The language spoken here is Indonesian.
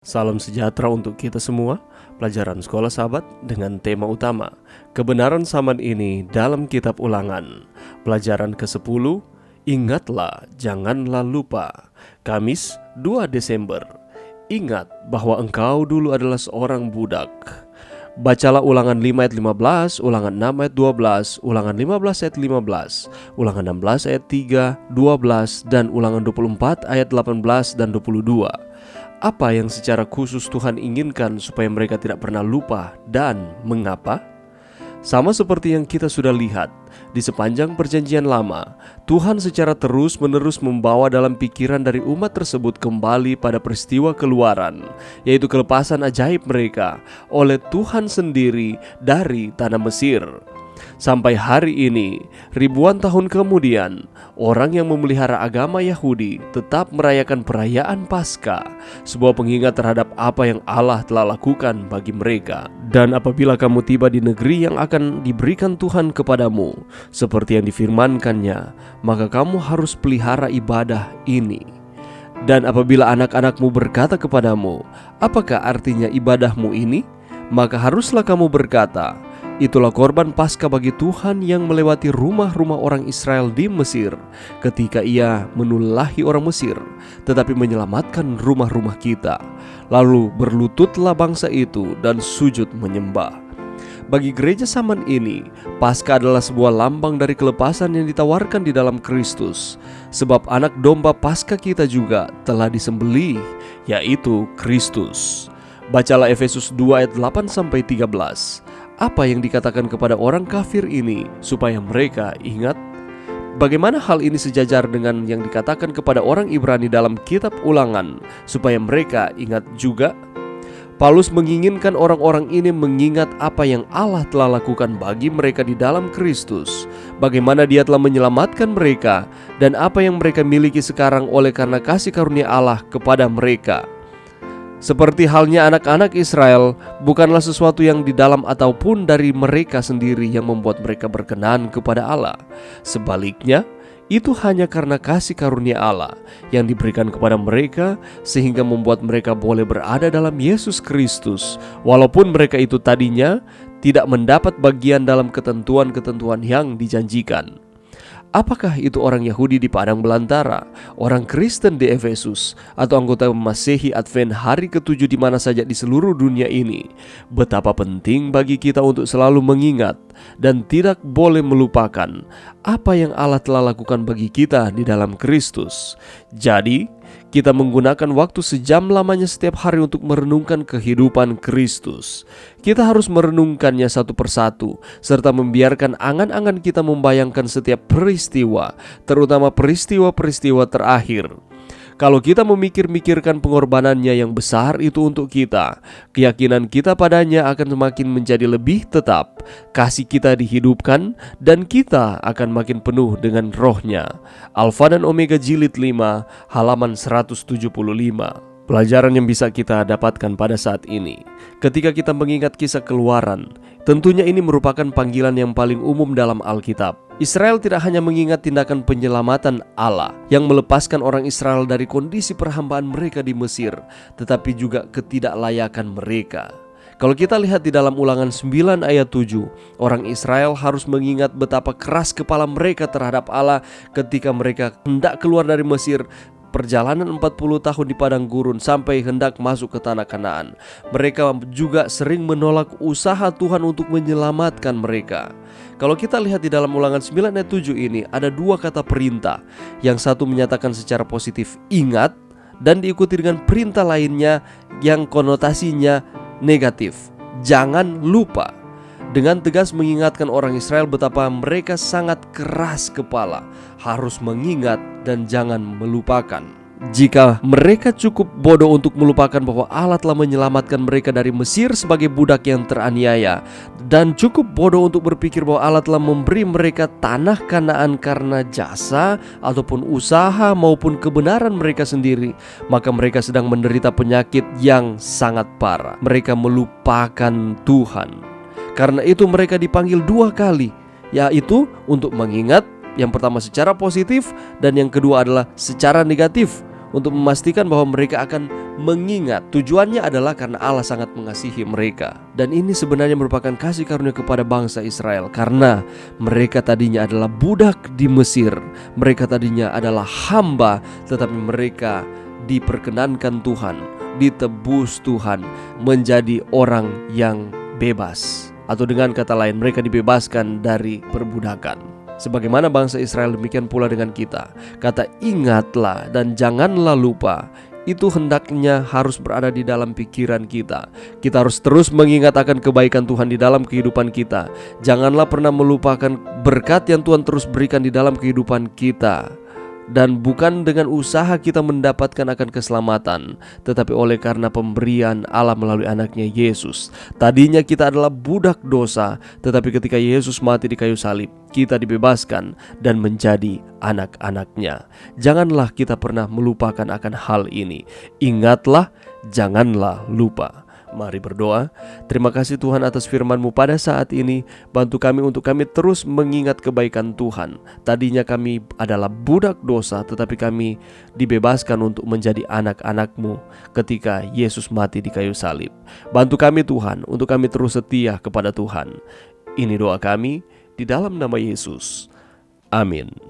Salam sejahtera untuk kita semua. Pelajaran Sekolah Sahabat dengan tema utama kebenaran zaman ini dalam kitab Ulangan. Pelajaran ke-10, ingatlah, janganlah lupa. Kamis 2 Desember. Ingat bahwa engkau dulu adalah seorang budak. Bacalah Ulangan 5 ayat 15, Ulangan 6 ayat 12, Ulangan 15 ayat 15, Ulangan 16 ayat 3, 12, dan Ulangan 24 ayat 18 dan 22. Apa yang secara khusus Tuhan inginkan supaya mereka tidak pernah lupa dan mengapa? Sama seperti yang kita sudah lihat di sepanjang perjanjian lama, Tuhan secara terus-menerus membawa dalam pikiran dari umat tersebut kembali pada peristiwa keluaran, yaitu kelepasan ajaib mereka oleh Tuhan sendiri dari tanah Mesir. Sampai hari ini, ribuan tahun kemudian, orang yang memelihara agama Yahudi tetap merayakan perayaan Paskah, sebuah pengingat terhadap apa yang Allah telah lakukan bagi mereka. Dan apabila kamu tiba di negeri yang akan diberikan Tuhan kepadamu, seperti yang difirmankannya, maka kamu harus pelihara ibadah ini. Dan apabila anak-anakmu berkata kepadamu, apakah artinya ibadahmu ini? Maka haruslah kamu berkata, itulah korban Paskah bagi Tuhan yang melewati rumah-rumah orang Israel di Mesir ketika ia menulahi orang Mesir, tetapi menyelamatkan rumah-rumah kita. Lalu berlututlah bangsa itu dan sujud menyembah. Bagi gereja zaman ini, Paskah adalah sebuah lambang dari kelepasan yang ditawarkan di dalam Kristus. Sebab anak domba Paskah kita juga telah disembelih, yaitu Kristus. Bacalah Efesus 2 ayat 8-13. Apa yang dikatakan kepada orang kafir ini supaya mereka ingat? Bagaimana hal ini sejajar dengan yang dikatakan kepada orang Ibrani dalam kitab Ulangan supaya mereka ingat juga? Paulus menginginkan orang-orang ini mengingat apa yang Allah telah lakukan bagi mereka di dalam Kristus, bagaimana Dia telah menyelamatkan mereka, dan apa yang mereka miliki sekarang oleh karena kasih karunia Allah kepada mereka. Seperti halnya anak-anak Israel, bukanlah sesuatu yang di dalam ataupun dari mereka sendiri yang membuat mereka berkenan kepada Allah. Sebaliknya, itu hanya karena kasih karunia Allah yang diberikan kepada mereka sehingga membuat mereka boleh berada dalam Yesus Kristus, walaupun mereka itu tadinya tidak mendapat bagian dalam ketentuan-ketentuan yang dijanjikan. Apakah itu orang Yahudi di padang belantara, orang Kristen di Efesus, atau anggota Masehi Advent hari ke-7 di mana saja di seluruh dunia ini? Betapa penting bagi kita untuk selalu mengingat dan tidak boleh melupakan apa yang Allah telah lakukan bagi kita di dalam Kristus. Jadi, kita menggunakan waktu sejam lamanya setiap hari untuk merenungkan kehidupan Kristus. Kita harus merenungkannya satu persatu, serta membiarkan angan-angan kita membayangkan setiap peristiwa, terutama peristiwa-peristiwa terakhir. Kalau kita memikir-mikirkan pengorbanannya yang besar itu untuk kita, keyakinan kita padanya akan semakin menjadi lebih tetap, kasih kita dihidupkan, dan kita akan makin penuh dengan rohnya. Alfa dan Omega Jilid 5, halaman 175. Pelajaran yang bisa kita dapatkan pada saat ini, ketika kita mengingat kisah Keluaran, tentunya ini merupakan panggilan yang paling umum dalam Alkitab. Israel tidak hanya mengingat tindakan penyelamatan Allah yang melepaskan orang Israel dari kondisi perhambaan mereka di Mesir, tetapi juga ketidaklayakan mereka. Kalau kita lihat di dalam Ulangan 9 ayat 7, orang Israel harus mengingat betapa keras kepala mereka terhadap Allah ketika mereka hendak keluar dari Mesir. Perjalanan 40 tahun di padang gurun sampai hendak masuk ke tanah Kanaan. Mereka juga sering menolak usaha Tuhan untuk menyelamatkan mereka. Kalau kita lihat di dalam Ulangan 9 ayat 7 ini, ada dua kata perintah. Yang satu menyatakan secara positif ingat, dan diikuti dengan perintah lainnya yang konotasinya negatif, jangan lupa. Dengan tegas mengingatkan orang Israel betapa mereka sangat keras kepala, harus mengingat dan jangan melupakan. Jika mereka cukup bodoh untuk melupakan bahwa Allah telah menyelamatkan mereka dari Mesir sebagai budak yang teraniaya, dan cukup bodoh untuk berpikir bahwa Allah telah memberi mereka tanah Kanaan karena jasa ataupun usaha maupun kebenaran mereka sendiri, maka mereka sedang menderita penyakit yang sangat parah. Mereka melupakan Tuhan. Karena itu mereka dipanggil dua kali, yaitu untuk mengingat, yang pertama secara positif dan yang kedua adalah secara negatif, untuk memastikan bahwa mereka akan mengingat. Tujuannya adalah karena Allah sangat mengasihi mereka. Dan ini sebenarnya merupakan kasih karunia kepada bangsa Israel, karena mereka tadinya adalah budak di Mesir. Mereka tadinya adalah hamba, tetapi mereka diperkenankan Tuhan, ditebus Tuhan menjadi orang yang bebas. Atau dengan kata lain, mereka dibebaskan dari perbudakan. Sebagaimana bangsa Israel, demikian pula dengan kita. Kata ingatlah dan janganlah lupa, itu hendaknya harus berada di dalam pikiran kita. Kita harus terus mengingat akan kebaikan Tuhan di dalam kehidupan kita. Janganlah pernah melupakan berkat yang Tuhan terus berikan di dalam kehidupan kita. Dan bukan dengan usaha kita mendapatkan akan keselamatan, tetapi oleh karena pemberian Allah melalui anaknya Yesus. Tadinya kita adalah budak dosa, tetapi ketika Yesus mati di kayu salib, kita dibebaskan dan menjadi anak-anaknya. Janganlah kita pernah melupakan akan hal ini. Ingatlah, janganlah lupa. Mari berdoa. Terima kasih Tuhan atas firman-Mu pada saat ini. Bantu kami untuk kami terus mengingat kebaikan Tuhan. Tadinya kami adalah budak dosa, tetapi kami dibebaskan untuk menjadi anak-anak-Mu ketika Yesus mati di kayu salib. Bantu kami Tuhan untuk kami terus setia kepada Tuhan. Ini doa kami di dalam nama Yesus. Amin.